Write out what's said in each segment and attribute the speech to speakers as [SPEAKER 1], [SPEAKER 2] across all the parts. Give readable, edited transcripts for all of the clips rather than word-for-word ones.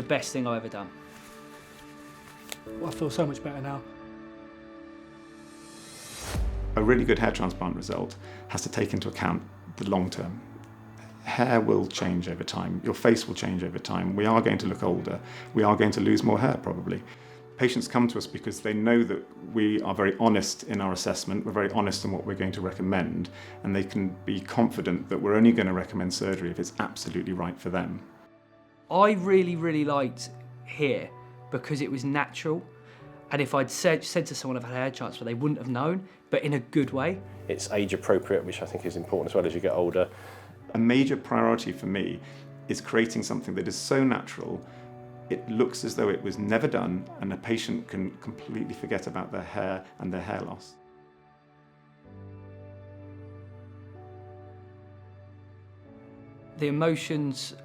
[SPEAKER 1] the best thing I've ever done.
[SPEAKER 2] I feel so much better now.
[SPEAKER 3] A really good hair transplant result has to take into account the long term. Hair will change over time, your face will change over time, we are going to look older, we are going to lose more hair probably. Patients come to us because they know that we are very honest in our assessment, we're very honest in what we're going to recommend, and they can be confident that we're only going to recommend surgery if it's absolutely right for them.
[SPEAKER 1] I really liked here because it was natural, and if I'd said to someone I've had a hair transplant, they wouldn't have known, but in a good way.
[SPEAKER 4] It's age appropriate, which I think is important as well as you get older.
[SPEAKER 3] A major priority for me is creating something that is so natural, it looks as though it was never done, and a patient can completely forget about their hair and their hair loss.
[SPEAKER 1] The emotions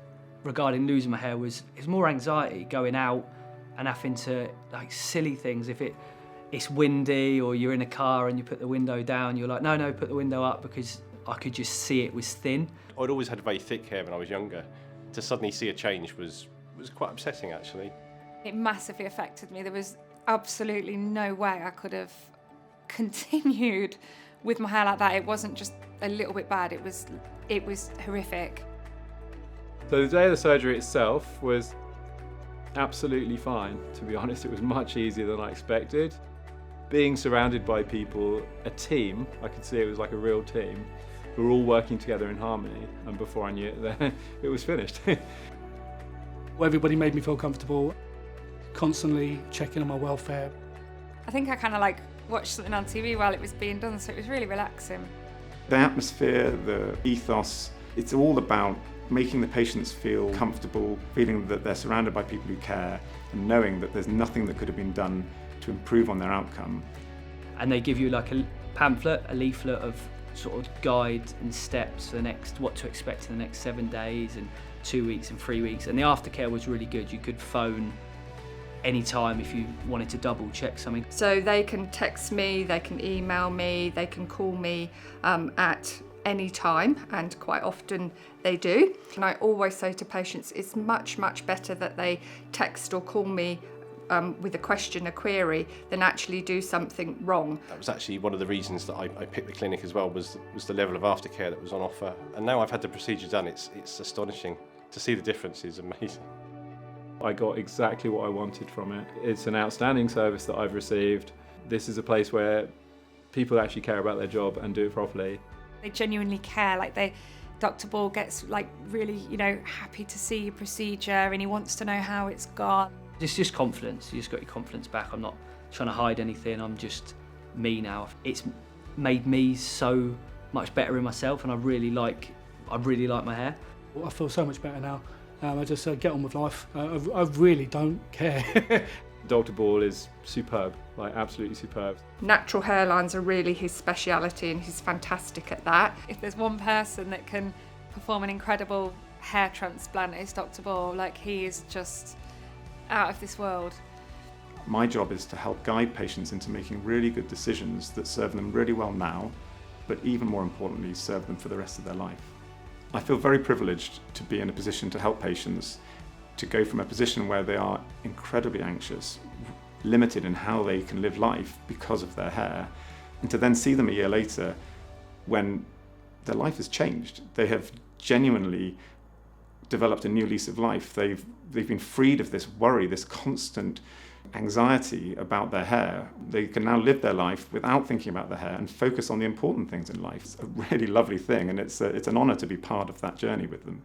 [SPEAKER 1] regarding losing my hair was more anxiety, going out and having to, like, silly things. If it's windy or you're in a car and you put the window down, you're like, no, put the window up, because I could just see it was thin.
[SPEAKER 4] I'd always had very thick hair when I was younger. To suddenly see a change was quite upsetting, actually.
[SPEAKER 5] It massively affected me. There was absolutely no way I could have continued with my hair like that. It wasn't just a little bit bad, it was horrific.
[SPEAKER 6] So the day of the surgery itself was absolutely fine. To be honest, it was much easier than I expected. Being surrounded by people, a team, I could see it was like a real team. We were all working together in harmony, and before I knew it, it was finished.
[SPEAKER 2] Everybody made me feel comfortable, constantly checking on my welfare.
[SPEAKER 5] I think I kind of like watched something on TV while it was being done, so it was really relaxing.
[SPEAKER 3] The atmosphere, the ethos, it's all about making the patients feel comfortable, feeling that they're surrounded by people who care, and knowing that there's nothing that could have been done to improve on their outcome.
[SPEAKER 1] And they give you like a pamphlet, a leaflet of sort of guide and steps for what to expect in the next 7 days and 2 weeks and 3 weeks. And the aftercare was really good. You could phone any time if you wanted to double check something.
[SPEAKER 7] So they can text me, they can email me, they can call me at any time, and quite often they do. And I always say to patients, it's much better that they text or call me with a question, a query, than actually do something wrong.
[SPEAKER 4] That was actually one of the reasons that I picked the clinic as well, was the level of aftercare that was on offer. And now I've had the procedure done, it's astonishing. To see the difference is amazing.
[SPEAKER 6] I got exactly what I wanted from it. It's an outstanding service that I've received. This is a place where people actually care about their job and do it properly.
[SPEAKER 5] They genuinely care. Like Dr. Ball gets like really, happy to see your procedure, and he wants to know how it's gone.
[SPEAKER 1] It's just confidence. You just got your confidence back. I'm not trying to hide anything. I'm just me now. It's made me so much better in myself, and I really like my hair.
[SPEAKER 2] I feel so much better now. I just get on with life. I really don't care.
[SPEAKER 6] Dr. Ball is superb, like absolutely superb.
[SPEAKER 7] Natural hairlines are really his speciality, and he's fantastic at that.
[SPEAKER 5] If there's one person that can perform an incredible hair transplant, it's Dr. Ball. Like, he is just out of this world.
[SPEAKER 3] My job is to help guide patients into making really good decisions that serve them really well now, but even more importantly, serve them for the rest of their life. I feel very privileged to be in a position to help patients to go from a position where they are incredibly anxious, limited in how they can live life because of their hair, and to then see them a year later when their life has changed. They have genuinely developed a new lease of life. They've been freed of this worry, this constant anxiety about their hair. They can now live their life without thinking about their hair and focus on the important things in life. It's a really lovely thing, and it's an honour to be part of that journey with them.